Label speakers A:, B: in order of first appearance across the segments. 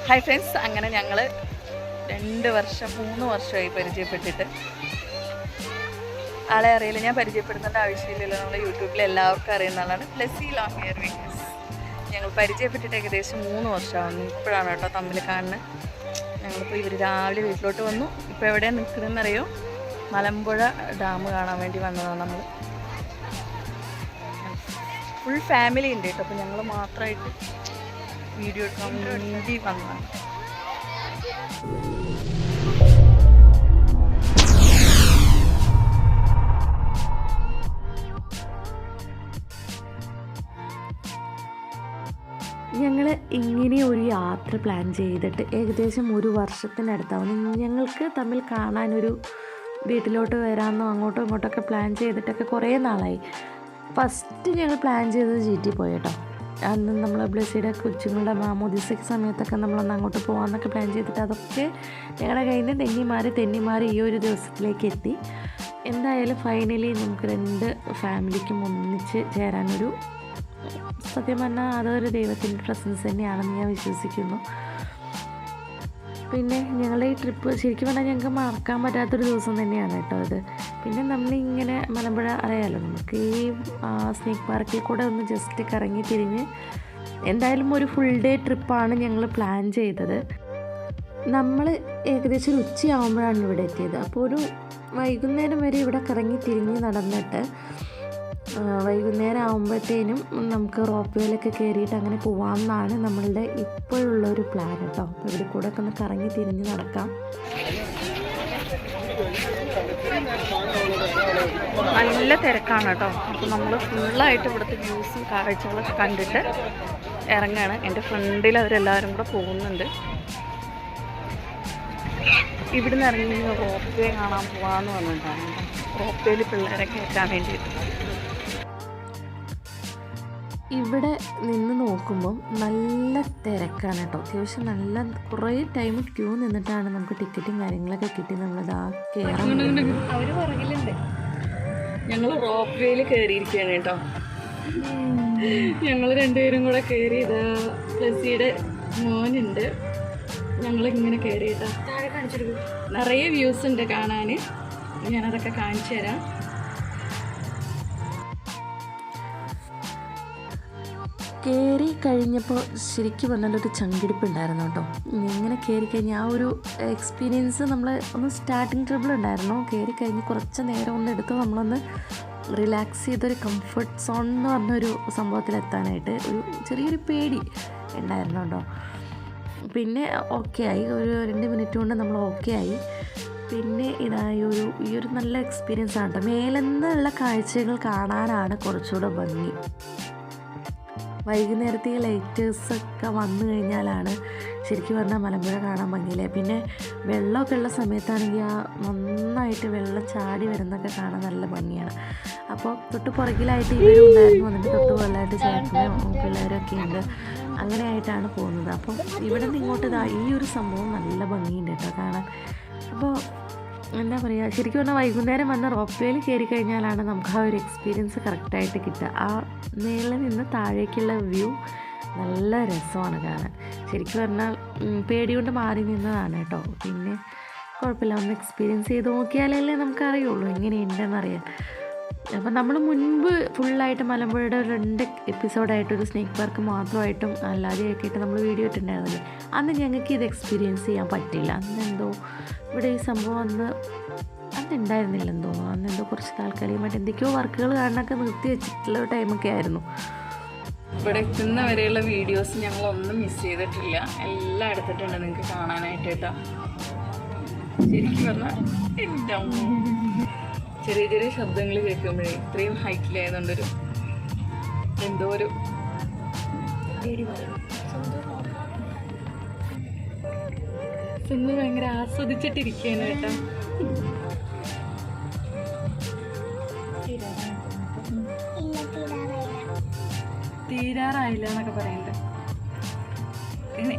A: Hi friends, അങ്ങനെ ഞങ്ങൾ 3 വർഷമായി പരിചയപ്പെട്ടിട്ട്. ആളെ അറിയില്ല, ഞാൻ പരിചയപ്പെടുത്തേണ്ട ആവശ്യമില്ലല്ലോ, നമ്മൾ യൂട്യൂബിൽ എല്ലാവർക്കും അറിയുന്ന ആളാണ്. Blessy long hair videos. ഞങ്ങൾ പരിചയപ്പെട്ടിട്ട് ഏകദേശം 3 വർഷമാകുന്നു. ഇപ്പോഴാണ് കേട്ടോ തമ്മിൽ കാണുന്നത്. ഞങ്ങളിപ്പോൾ ഇവർ രാവിലെ വീട്ടിലോട്ട് വന്നു. ഇപ്പോൾ എവിടെയാണ് നിൽക്കുന്നതെന്നറിയോ? മലമ്പുഴ ഡാം കാണാൻ വേണ്ടി വന്നതാണ് നമ്മൾ. ഫുൾ ഫാമിലി ഉണ്ട് കേട്ടോ. അപ്പോൾ ഞങ്ങൾ മാത്രമായിട്ട് വീഡിയോ എടുക്കാൻ വേണ്ടി വന്നതാണ്.
B: ഞങ്ങൾ ഇങ്ങനെ ഒരു യാത്ര പ്ലാൻ ചെയ്തിട്ട് ഏകദേശം 1 വർഷത്തിനടുത്താവും. ഞങ്ങൾക്ക് തമ്മിൽ കാണാനൊരു വീട്ടിലോട്ട് വരാമെന്നോ അങ്ങോട്ടോ ഇങ്ങോട്ടൊക്കെ പ്ലാൻ ചെയ്തിട്ടൊക്കെ കുറേ നാളായി. ഫസ്റ്റ് ഞങ്ങൾ പ്ലാൻ ചെയ്തത് GT പോയി കേട്ടോ. അന്ന് നമ്മൾ ബ്ലെസ്സിയുടെ കൊച്ചുങ്ങളുടെ മാമോദിസയ്ക്ക് സമയത്തൊക്കെ നമ്മളൊന്ന് അങ്ങോട്ട് പോകാമെന്നൊക്കെ പ്ലാൻ ചെയ്തിട്ട് അതൊക്കെ ഞങ്ങളുടെ കയ്യിൽ നിന്ന് തെന്നിമാറി ഈ ഒരു ദിവസത്തിലേക്ക് എത്തി. എന്തായാലും ഫൈനലി നമുക്ക് 2 ഫാമിലിക്കും ഒന്നിച്ച് ചേരാനൊരു, സത്യം പറഞ്ഞാൽ അതൊരു ദൈവത്തിൻ്റെ പ്രസൻസ് തന്നെയാണെന്ന് ഞാൻ വിശ്വസിക്കുന്നു. പിന്നെ ഞങ്ങളുടെ ഈ ട്രിപ്പ് ശരിക്കും പറഞ്ഞാൽ ഞങ്ങൾക്ക് മറക്കാൻ പറ്റാത്തൊരു ദിവസം തന്നെയാണ് കേട്ടോ ഇത്. പിന്നെ നമ്മളിങ്ങനെ മലമ്പുഴ അറിയാമല്ലോ, നമുക്ക് ഈ സ്നേക്ക് പാർക്കിൽ കൂടെ ഒന്ന് ജസ്റ്റ് കറങ്ങി തിരിഞ്ഞ് എന്തായാലും ഒരു ഫുൾ ഡേ ട്രിപ്പാണ് ഞങ്ങൾ പ്ലാൻ ചെയ്തത്. നമ്മൾ ഏകദേശം ഒരു ഉച്ചയാകുമ്പോഴാണ് ഇവിടെ എത്തിയത്. അപ്പോൾ ഒരു വൈകുന്നേരം വരെ ഇവിടെ കറങ്ങി തിരിഞ്ഞ് നടന്നിട്ട് വൈകുന്നേരം ആകുമ്പോഴത്തേനും നമുക്ക് റോപ്പ് വേയിലൊക്കെ കയറിയിട്ട് അങ്ങനെ പോകാമെന്നാണ് നമ്മളുടെ ഇപ്പോഴുള്ളൊരു പ്ലാൻ കേട്ടോ. അപ്പോൾ ഇവിടെ കൂടെ ഒക്കെ ഒന്ന് കറങ്ങി തിരിഞ്ഞ് നടക്കാം.
A: നല്ല തിരക്കാണ് കേട്ടോ. അപ്പോൾ നമ്മൾ ഫുള്ളായിട്ട് ഇവിടുത്തെ വ്യൂസും കാഴ്ചകളൊക്കെ കണ്ടിട്ട് ഇറങ്ങുകയാണ്. എൻ്റെ ഫ്രണ്ടിൽ അവരെല്ലാവരും കൂടെ പോകുന്നുണ്ട്. ഇവിടുന്ന് ഇറങ്ങി റോപ്പ് വേ കാണാൻ പോകാമെന്ന് പറഞ്ഞിട്ടാണ്. റോപ്പ് വേയിൽ പിള്ളേരെ കയറ്റാൻ വേണ്ടിയിട്ട്
B: ഇവിടെ നിന്ന് നോക്കുമ്പം നല്ല തിരക്കാണ് കേട്ടോ. അത്യാവശ്യം നല്ല കുറേ ടൈം ക്യൂ നിന്നിട്ടാണ് നമുക്ക് ടിക്കറ്റും കാര്യങ്ങളൊക്കെ കിട്ടി നമ്മളിതാ കയറാൻ.
A: അവർ പുറകിലുണ്ട്. ഞങ്ങൾ റോപ്പ് വേയിൽ കയറിയിരിക്കുകയാണ് കേട്ടോ. ഞങ്ങൾ 2 പേരും കൂടെ കയറി. ഇത് ബ്ലെസ്സിയുടെ മോനുണ്ട്. ഞങ്ങളിങ്ങനെ കയറിയിട്ടാ. നിറയെ വ്യൂസ് ഉണ്ട് കാണാൻ. ഞാനതൊക്കെ കാണിച്ചു തരാം.
B: കയറി കഴിഞ്ഞപ്പോൾ ശരിക്കും പറഞ്ഞാലൊരു ചങ്കിടിപ്പുണ്ടായിരുന്നു കേട്ടോ. ഇങ്ങനെ കയറി കഴിഞ്ഞാൽ ആ ഒരു എക്സ്പീരിയൻസ് നമ്മൾ ഒന്ന് സ്റ്റാർട്ടിങ് ട്രബിൾ ഉണ്ടായിരുന്നു. കയറി കഴിഞ്ഞ് കുറച്ച് നേരം ഒന്ന് എടുത്ത് നമ്മളൊന്ന് റിലാക്സ് ചെയ്തൊരു കംഫർട്ട് സോൺ എന്ന് പറഞ്ഞൊരു സംഭവത്തിലെത്താനായിട്ട് ഒരു ചെറിയൊരു പേടി ഉണ്ടായിരുന്നു കേട്ടോ. പിന്നെ ഓക്കെ ആയി. ഒരു 2 മിനിറ്റ് കൊണ്ട് നമ്മൾ ഓക്കെ ആയി. പിന്നെ ഈ ഒരു നല്ല എക്സ്പീരിയൻസ് ആണ് കേട്ടോ. മേലെന്നുള്ള കാഴ്ചകൾ കാണാനാണ് കുറച്ചുകൂടെ ഭംഗി. വൈകുന്നേരത്തെ ലൈറ്റേഴ്സൊക്കെ വന്നു കഴിഞ്ഞാലാണ് ശരിക്കും പറഞ്ഞാൽ മലമ്പുഴ കാണാൻ ഭംഗിയില്ലേ. പിന്നെ വെള്ളമൊക്കെ ഉള്ള സമയത്താണെങ്കിൽ നന്നായിട്ട് വെള്ളം ചാടി വരുന്നൊക്കെ കാണാൻ നല്ല ഭംഗിയാണ്. അപ്പോൾ തൊട്ട് പുറകിലായിട്ട് ഇവരും ഉണ്ടായിരുന്നു. എന്നിട്ട് തൊട്ട് പുറകിലായിട്ട് ചേട്ടനും പിള്ളേരൊക്കെ ഉണ്ട്. അങ്ങനെ ആയിട്ടാണ് പോകുന്നത്. അപ്പം ഇവിടെ നിന്ന് ഇങ്ങോട്ട് ഈ ഒരു സംഭവം നല്ല ഭംഗിയുണ്ട് കേട്ടോ കാണാൻ. അപ്പോൾ എന്താ പറയുക, ശരിക്കും പറഞ്ഞാൽ വൈകുന്നേരം വന്ന് റോപ്പ് വേയിൽ കയറി കഴിഞ്ഞാലാണ് നമുക്ക് ആ ഒരു എക്സ്പീരിയൻസ് കറക്റ്റായിട്ട് കിട്ടുക. ആ മേളിൽ നിന്ന് താഴേക്കുള്ള വ്യൂ നല്ല രസമാണ് കാണാൻ. ശരിക്കും പറഞ്ഞാൽ പേടികൊണ്ട് മാറി നിന്നതാണ് കേട്ടോ. പിന്നെ കുഴപ്പമില്ല, ഒന്ന് എക്സ്പീരിയൻസ് ചെയ്ത് നോക്കിയാലല്ലേ നമുക്കറിയുള്ളൂ എങ്ങനെയുണ്ടെന്നറിയാൻ. അപ്പം നമ്മൾ മുൻപ് ഫുള്ളായിട്ട് മലമ്പുഴയുടെ 2 എപ്പിസോഡായിട്ടൊരു സ്നേക്ക് പാർക്ക് മാത്രമായിട്ടും അല്ലാതെയൊക്കെ ആയിട്ട് നമ്മൾ വീഡിയോ ഇട്ടുണ്ടായിരുന്നില്ലേ. അന്ന് ഞങ്ങൾക്ക് ഇത് എക്സ്പീരിയൻസ് ചെയ്യാൻ പറ്റില്ല. അന്നെന്തോ ഇവിടെ ഈ സംഭവം അന്നുണ്ടായിരുന്നില്ലെന്ന് തോന്നുന്നു. അന്നെന്തോ കുറച്ച് താൽക്കാലികമായിട്ട് എന്തൊക്കെയോ വർക്കുകൾ കാണാനൊക്കെ നിർത്തി വെച്ചിട്ടുള്ള ടൈമൊക്കെ ആയിരുന്നു.
A: ഇവിടെ എത്തുന്ന വരെയുള്ള വീഡിയോസ് ഞങ്ങളൊന്നും മിസ് ചെയ്തിട്ടില്ല. എല്ലാം എടുത്തിട്ടുണ്ട് നിങ്ങൾക്ക് കാണാനായിട്ട് കേട്ടോ. ശരിക്കും പറഞ്ഞാൽ എൻ്റെ ചെറിയ ചെറിയ ശബ്ദങ്ങൾ കേൾക്കുമ്പോഴേ ഇത്രയും ഹൈറ്റിലായതുകൊണ്ടൊരു എന്തോ ഒരു ഭയങ്കര ആസ്വദിച്ചിട്ടിരിക്കുകയാണ് കേട്ടോ. തീരാറായില്ല എന്നൊക്കെ പറയുന്നുണ്ട്.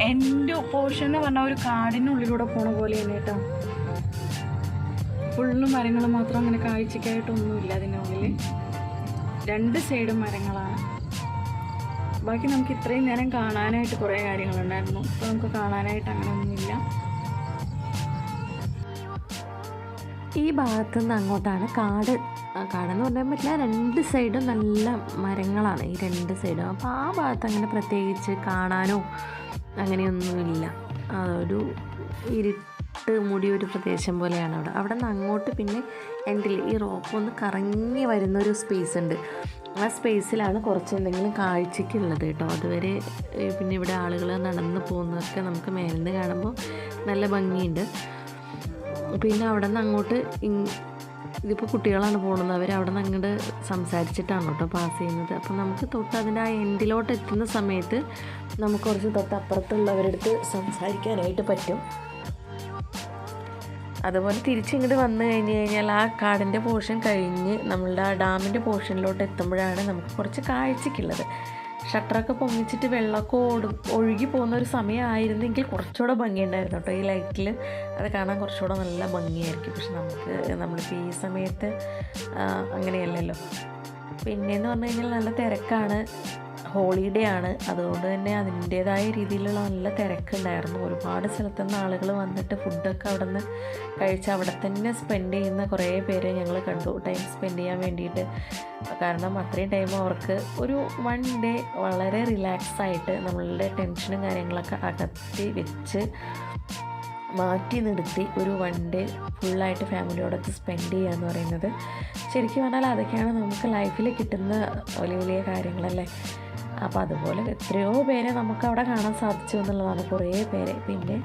A: എൻ്റെ പോർഷൻ എന്ന് പറഞ്ഞാൽ ഒരു കാടിനുള്ളിലൂടെ പോണ പോലെയാണ് കേട്ടോ. ഫുള്ള് മരങ്ങൾ മാത്രം, അങ്ങനെ കാഴ്ചക്കായിട്ടൊന്നുമില്ല അതിനുള്ളിൽ. 2 സൈഡും മരങ്ങളാണ്. ബാക്കി നമുക്ക് ഇത്രയും നേരം കാണാനായിട്ട് കുറേ കാര്യങ്ങളുണ്ടായിരുന്നു. ഇപ്പോൾ നമുക്ക് കാണാനായിട്ട് അങ്ങനെയൊന്നുമില്ല.
B: ഈ ഭാഗത്തുനിന്ന് അങ്ങോട്ടാണ് കാടെന്ന് പറയാൻ പറ്റില്ല, രണ്ട് സൈഡും നല്ല മരങ്ങളാണ് ഈ രണ്ട് സൈഡും. അപ്പോൾ ആ ഭാഗത്ത് അങ്ങനെ പ്രത്യേകിച്ച് കാണാനോ അങ്ങനെയൊന്നുമില്ല. ഒരു ഇരുട്ട് മൂടിയൊരു പ്രദേശം പോലെയാണ് അവിടെ നിന്ന് അങ്ങോട്ട് പിന്നെ എൻഡിൽ ഈ റോപ്പ് ഒന്ന് കറങ്ങി വരുന്നൊരു സ്പേസ് ഉണ്ട്. ആ സ്പേസിലാണ് കുറച്ച് എന്തെങ്കിലും കാഴ്ചയ്ക്കുള്ളത് കേട്ടോ. അതുവരെ പിന്നെ ഇവിടെ ആളുകൾ നടന്ന് പോകുന്നതൊക്കെ നമുക്ക് മേലിൽ നിന്ന് കാണുമ്പോൾ നല്ല ഭംഗിയുണ്ട്. പിന്നെ അവിടെ നിന്ന് അങ്ങോട്ട് ഇതിപ്പോൾ കുട്ടികളാണ് പോകുന്നത്, അവർ അവിടെ നിന്ന് അങ്ങോട്ട് സംസാരിച്ചിട്ടാണ് കേട്ടോ പാസ് ചെയ്യുന്നത്. അപ്പോൾ നമുക്ക് തൊട്ട് അതിൻ്റെ ആ എൻഡിലോട്ട് എത്തുന്ന സമയത്ത് നമുക്ക് കുറച്ച് തൊട്ടപ്പുറത്തുള്ളവരടുത്ത് സംസാരിക്കാനായിട്ട് പറ്റും. അതുപോലെ തിരിച്ചിങ്ങോട്ട് വന്നു കഴിഞ്ഞാൽ ആ കാടിൻ്റെ പോർഷൻ കഴിഞ്ഞ് നമ്മളുടെ ആ ഡാമിൻ്റെ പോർഷനിലോട്ട് എത്തുമ്പോഴാണ് നമുക്ക് കുറച്ച് കാഴ്ചയ്ക്കുള്ളത്. ഷട്ടറൊക്കെ പൊങ്ങിച്ചിട്ട് വെള്ളമൊക്കെ ഒഴുകി പോകുന്ന ഒരു സമയമായിരുന്നെങ്കിൽ കുറച്ചുകൂടെ ഭംഗിയുണ്ടായിരുന്നു കേട്ടോ. ഈ ലൈറ്റിൽ അത് കാണാൻ കുറച്ചുകൂടെ നല്ല ഭംഗിയായിരിക്കും. പക്ഷെ നമ്മളിപ്പോൾ ഈ സമയത്ത് അങ്ങനെയല്ലല്ലോ. പിന്നെയെന്ന് പറഞ്ഞു കഴിഞ്ഞാൽ നല്ല തിരക്കാണ്, ഹോളിഡേ ആണ്. അതുകൊണ്ട് തന്നെ അതിൻ്റേതായ രീതിയിലുള്ള നല്ല തിരക്കുണ്ടായിരുന്നു. ഒരുപാട് സ്ഥലത്തുനിന്ന് ആളുകൾ വന്നിട്ട് ഫുഡൊക്കെ അവിടെ നിന്ന് കഴിച്ച് അവിടെ തന്നെ സ്പെൻഡ് ചെയ്യുന്ന കുറേ പേരെ ഞങ്ങൾ കണ്ടു, ടൈം സ്പെൻഡ് ചെയ്യാൻ വേണ്ടിയിട്ട്. കാരണം അത്രയും ടൈം അവർക്ക് ഒരു 1 ഡേ വളരെ റിലാക്സായിട്ട് നമ്മളുടെ ടെൻഷനും കാര്യങ്ങളൊക്കെ അകത്തി വെച്ച് മാറ്റി നിർത്തി ഒരു 1 ഡേ ഫുള്ളായിട്ട് ഫാമിലിയോടൊത്ത് സ്പെൻഡ് ചെയ്യുക എന്ന് പറയുന്നത് ശരിക്കും പറഞ്ഞാൽ അതൊക്കെയാണ് നമുക്ക് ലൈഫിൽ കിട്ടുന്ന വലിയ വലിയ കാര്യങ്ങളല്ലേ. അപ്പോൾ അതുപോലെ എത്രയോ പേരെ നമുക്ക് അവിടെ കാണാൻ സാധിച്ചു എന്നുള്ളതാണ്, കുറേ പേരെ. പിന്നെ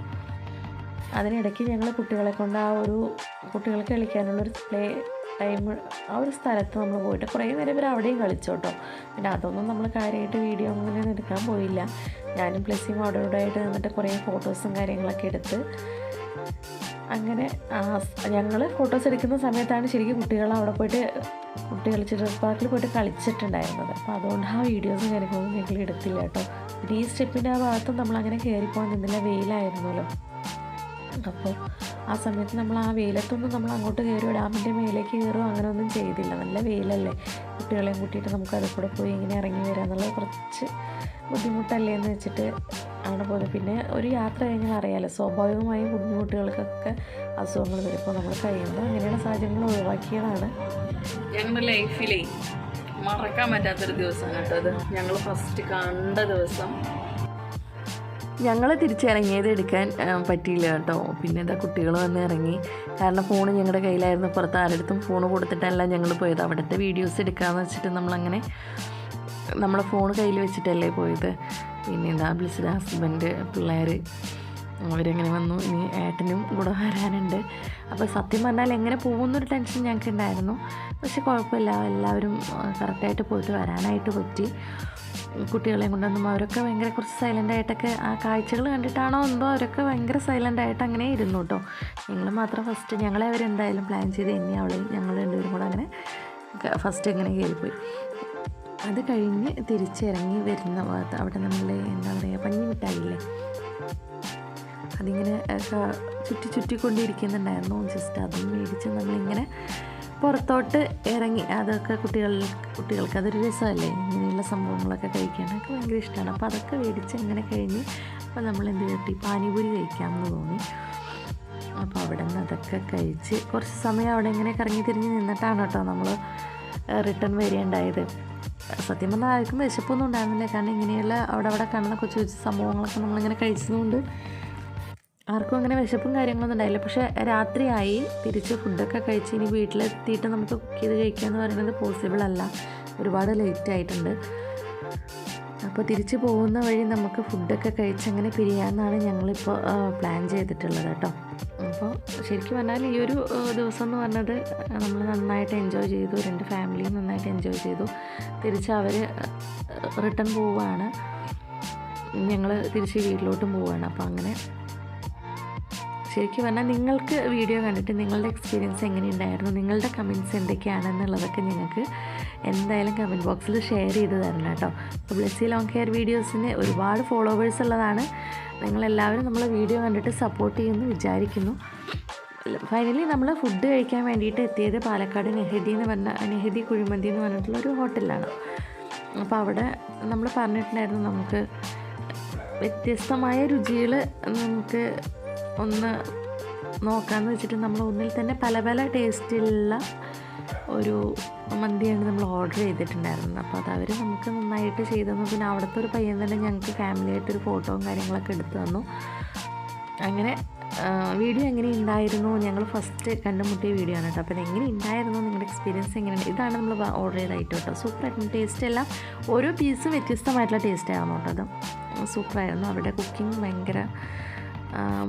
B: അതിനിടയ്ക്ക് ഞങ്ങൾ കുട്ടികളെ കൊണ്ട് കുട്ടികൾക്ക് കളിക്കാനുള്ളൊരു പ്ലേ ടൈം ആ ഒരു സ്ഥലത്ത് നമ്മൾ പോയിട്ട് കുറേ നേരം ഇവർ അവിടെയും കളിച്ചു കേട്ടോ. പിന്നെ അതൊന്നും നമ്മൾ കാര്യമായിട്ട് വീഡിയോ അങ്ങനെ എടുക്കാൻ പോയില്ല. ഞാനും പ്ലസിയും അവിടെ ആയിട്ട് നിന്നിട്ട് കുറേ ഫോട്ടോസും കാര്യങ്ങളൊക്കെ എടുത്ത് അങ്ങനെ ഞങ്ങൾ ഫോട്ടോസ് എടുക്കുന്ന സമയത്താണ് ശരിക്കും കുട്ടികൾ അവിടെ പോയിട്ട് ചിൽഡ്രൻസ് പാർക്കിൽ പോയിട്ട് കളിച്ചിട്ടുണ്ടായിരുന്നത്. അപ്പോൾ അതുകൊണ്ട് ആ വീഡിയോസും കാര്യങ്ങളൊന്നും ഞങ്ങൾ എടുത്തില്ല കേട്ടോ. പിന്നെ ഈ സ്റ്റെപ്പിൻ്റെ ആ ഭാഗത്തും നമ്മളങ്ങനെ കയറിപ്പോകാൻ നിന്നില്ല, വെയിലായിരുന്നല്ലോ. അപ്പോൾ ആ സമയത്ത് നമ്മൾ ആ വെയിലത്തൊന്നും നമ്മൾ അങ്ങോട്ട് കയറുമോ ഡാമിൻ്റെ മേലേക്ക് കയറുമോ അങ്ങനെ ഒന്നും ചെയ്തില്ല. നല്ല വെയിലല്ലേ, കുട്ടികളെയും കൂട്ടിയിട്ട് നമുക്ക് അതിൽ കൂടെ പോയി ഇങ്ങനെ ഇറങ്ങി വരിക എന്നുള്ളത് കുറച്ച് ബുദ്ധിമുട്ടല്ലേ എന്ന് വെച്ചിട്ട് ആണ് പോയത്. പിന്നെ ഒരു യാത്ര കഴിഞ്ഞാൽ അറിയാമല്ലോ, സ്വാഭാവികമായും കുഞ്ഞുകുട്ടികൾക്കൊക്കെ അസുഖങ്ങൾ വരും. ഇപ്പോൾ നമ്മൾ കഴിയുമ്പോൾ അങ്ങനെയുള്ള സാഹചര്യങ്ങൾ ഒഴിവാക്കിയതാണ്.
A: ഞങ്ങളുടെ ലൈഫിലേ മറക്കാൻ പറ്റാത്തൊരു ദിവസമാണ് കേട്ടോ അത്. ഞങ്ങൾ ഫസ്റ്റ് കണ്ട ദിവസം
B: ഞങ്ങൾ തിരിച്ചിറങ്ങിയത് എടുക്കാൻ പറ്റിയില്ല കേട്ടോ. പിന്നെ എന്താ കുട്ടികൾ വന്ന് ഇറങ്ങി, കാരണം ഫോൺ ഞങ്ങളുടെ കയ്യിലായിരുന്നു. പുറത്ത് ആരുടെടുത്തും ഫോൺ കൊടുത്തിട്ടല്ല ഞങ്ങൾ പോയത്. അവിടുത്തെ വീഡിയോസ് എടുക്കാമെന്ന് വെച്ചിട്ട് നമ്മളെ ഫോൺ കയ്യിൽ വെച്ചിട്ടല്ലേ പോയത്. പിന്നെ എന്താ ബ്ലിസ്ഡ് ഹസ്ബൻഡ്, പിള്ളേർ അവരങ്ങനെ വന്നു. ഇനി ഏട്ടനും കൂടെ വരാനുണ്ട്. അപ്പോൾ സത്യം പറഞ്ഞാൽ എങ്ങനെ പോകുന്നൊരു ടെൻഷൻ ഞങ്ങൾക്ക് ഉണ്ടായിരുന്നു. പക്ഷെ കുഴപ്പമില്ല, എല്ലാവരും കറക്റ്റായിട്ട് പോയിട്ട് വരാനായിട്ട് പറ്റി. കുട്ടികളെയും കൊണ്ടൊന്നും അവരൊക്കെ ഭയങ്കര കുറച്ച് സൈലൻ്റായിട്ടൊക്കെ ആ കാഴ്ചകൾ കണ്ടിട്ടാണോ എന്തോ അവരൊക്കെ ഭയങ്കര സൈലൻ്റായിട്ട് അങ്ങനെ ഇരുന്നു കേട്ടോ. ഞങ്ങൾ മാത്രം ഫസ്റ്റ് ഞങ്ങളെ അവരെന്തായാലും പ്ലാൻ ചെയ്ത് എന്നെ അവളെയും ഞങ്ങൾ രണ്ടുപേരും കൂടെ അങ്ങനെ ഫസ്റ്റ് ഇങ്ങനെ കയറിപ്പോയി. അത് കഴിഞ്ഞ് തിരിച്ചിറങ്ങി വരുന്ന ഭാഗത്ത് അവിടെ നമ്മളെ എന്താ പറയുക പഞ്ഞിമിഠായില്ലേ, അതിങ്ങനെ ചുറ്റിക്കൊണ്ടിരിക്കുന്നുണ്ടായിരുന്നു. ജസ്റ്റ് അതും മേടിച്ച് നമ്മളിങ്ങനെ പുറത്തോട്ട് ഇറങ്ങി. അതൊക്കെ കുട്ടികൾക്ക് അതൊരു രസമല്ലേ, ഇങ്ങനെയുള്ള സംഭവങ്ങളൊക്കെ കഴിക്കാനൊക്കെ ഭയങ്കര ഇഷ്ടമാണ്. അപ്പോൾ അതൊക്കെ മേടിച്ച് ഇങ്ങനെ കഴിഞ്ഞ് അപ്പോൾ നമ്മൾ എന്ത് ചെയ്തിട്ട് പാനിപൂരി കഴിക്കാമെന്ന് തോന്നി. അപ്പോൾ അവിടെ നിന്ന് അതൊക്കെ കഴിച്ച് കുറച്ച് സമയം അവിടെ ഇങ്ങനെ കറങ്ങി തിരിഞ്ഞ് നിന്നിട്ടാണ് കേട്ടോ നമ്മൾ റിട്ടേൺ വരികയുണ്ടായത്. സത്യം പറഞ്ഞാൽ ആർക്കും വിശപ്പൊന്നും ഉണ്ടായിരുന്നില്ല, കാരണം ഇങ്ങനെയുള്ള അവിടെ കാണുന്ന കൊച്ചു സംഭവങ്ങളൊക്കെ നമ്മളിങ്ങനെ കഴിച്ചതുകൊണ്ട് ആർക്കും അങ്ങനെ വിശപ്പും കാര്യങ്ങളൊന്നും ഉണ്ടായില്ല. പക്ഷേ രാത്രിയായി, തിരിച്ച് ഫുഡൊക്കെ കഴിച്ച് ഇനി വീട്ടിലെത്തിയിട്ട് നമുക്ക് കുക്ക് ചെയ്ത് കഴിക്കുക എന്ന് പറയുന്നത് പോസിബിൾ അല്ല, ഒരുപാട് ലേറ്റ് ആയിട്ടുണ്ട്. അപ്പോൾ തിരിച്ച് പോകുന്ന വഴി നമുക്ക് ഫുഡൊക്കെ കഴിച്ച് അങ്ങനെ പിരിയാമെന്നാണ് ഞങ്ങളിപ്പോൾ പ്ലാൻ ചെയ്തിട്ടുള്ളത് കേട്ടോ. അപ്പോൾ ശരിക്കും പറഞ്ഞാൽ ഈ ഒരു ദിവസം എന്ന് പറഞ്ഞത് നമ്മൾ നന്നായിട്ട് എൻജോയ് ചെയ്തു, 2 ഫാമിലിയും നന്നായിട്ട് എൻജോയ് ചെയ്തു. തിരിച്ച് അവർ റിട്ടേൺ പോവുകയാണ്, ഞങ്ങൾ തിരിച്ച് വീട്ടിലോട്ടും പോവുകയാണ്. അപ്പോൾ അങ്ങനെ ശരിക്കും പറഞ്ഞാൽ നിങ്ങൾക്ക് വീഡിയോ കണ്ടിട്ട് നിങ്ങളുടെ എക്സ്പീരിയൻസ് എങ്ങനെയുണ്ടായിരുന്നു, നിങ്ങളുടെ കമൻറ്റ്സ് എന്തൊക്കെയാണെന്നുള്ളതൊക്കെ ഞങ്ങൾക്ക് എന്തായാലും കമൻറ്റ് ബോക്സിൽ ഷെയർ ചെയ്ത് തരണം കേട്ടോ. അപ്പോൾ ബ്ലെസ്സി ലോങ് ഹെയർ വീഡിയോസിന് ഒരുപാട് ഫോളോവേഴ്സ് ഉള്ളതാണ്. നിങ്ങളെല്ലാവരും നമ്മളെ വീഡിയോ കണ്ടിട്ട് സപ്പോർട്ട് ചെയ്യുമെന്ന് വിചാരിക്കുന്നു. ഫൈനലി നമ്മൾ ഫുഡ് കഴിക്കാൻ വേണ്ടിയിട്ട് എത്തിയത് പാലക്കാട് നെഹദി കുഴിമന്തി എന്ന് പറഞ്ഞിട്ടുള്ളൊരു ഹോട്ടലിലാണ്. അപ്പോൾ അവിടെ നമ്മൾ പറഞ്ഞിട്ടുണ്ടായിരുന്നു നമുക്ക് വ്യത്യസ്തമായ രുചികൾ നമുക്ക് ഒന്ന് നോക്കാമെന്ന് വെച്ചിട്ട് നമ്മൾ ഒന്നിൽ തന്നെ പല പല ടേസ്റ്റിലുള്ള ഒരു മന്തിയാണ് നമ്മൾ ഓർഡർ ചെയ്തിട്ടുണ്ടായിരുന്നത്. അപ്പോൾ അത് അവർ നമുക്ക് നന്നായിട്ട് ചെയ്തു തന്നു. പിന്നെ അവിടുത്തെ ഒരു പയ്യൻ തന്നെ ഞങ്ങൾക്ക് ഫാമിലിയായിട്ടൊരു ഫോട്ടോയും കാര്യങ്ങളൊക്കെ എടുത്തു തന്നു. അങ്ങനെ വീഡിയോ എങ്ങനെ ഉണ്ടായിരുന്നു, ഞങ്ങൾ ഫസ്റ്റ് കണ്ടുമുട്ടിയ വീഡിയോ ആണ് കേട്ടോ. അപ്പോൾ എങ്ങനെ ഉണ്ടായിരുന്നു, നിങ്ങളുടെ എക്സ്പീരിയൻസ് എങ്ങനെയാണ്? ഇതാണ് നമ്മൾ ഓർഡർ ചെയ്ത ഐറ്റം കേട്ടോ. സൂപ്പറായിരുന്നു. ടേസ്റ്റ് എല്ലാം ഓരോ പീസും വ്യത്യസ്തമായിട്ടുള്ള ടേസ്റ്റ് ആയിരുന്നു കേട്ടോ. അത് സൂപ്പറായിരുന്നു. അവരുടെ കുക്കിംഗ് ഭയങ്കര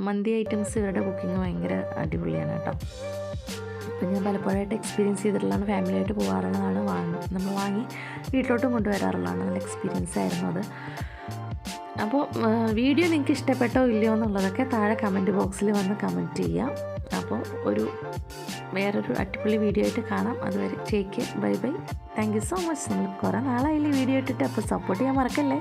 B: മന്തി ഐറ്റംസ് ഇവരുടെ കുക്കിംഗ് ഭയങ്കര അടിപൊളിയാണ് കേട്ടോ. അപ്പോൾ ഞാൻ പലപ്പോഴായിട്ട് എക്സ്പീരിയൻസ് ചെയ്തിട്ടുള്ളതാണ്. ഫാമിലിയായിട്ട് പോകാറുള്ളതാണ്, നമ്മൾ വാങ്ങി വീട്ടിലോട്ടും കൊണ്ടുവരാറുള്ളതാണ്. നല്ല എക്സ്പീരിയൻസ് ആയിരുന്നു അത്. അപ്പോൾ വീഡിയോ നിങ്ങൾക്ക് ഇഷ്ടപ്പെട്ടോ ഇല്ലയോ എന്നുള്ളതൊക്കെ താഴെ കമൻറ്റ് ബോക്സിൽ വന്ന് കമൻറ്റ് ചെയ്യാം. അപ്പോൾ വേറൊരു അടിപൊളി വീഡിയോ ആയിട്ട് കാണാം. അതുവരെ take care, bye bye. Thank you so much. നമ്മൾ കുറേ നാളായില്ലേ വീഡിയോ ഇട്ടിട്ട്, അപ്പോൾ സപ്പോർട്ട് ചെയ്യാൻ മറക്കല്ലേ.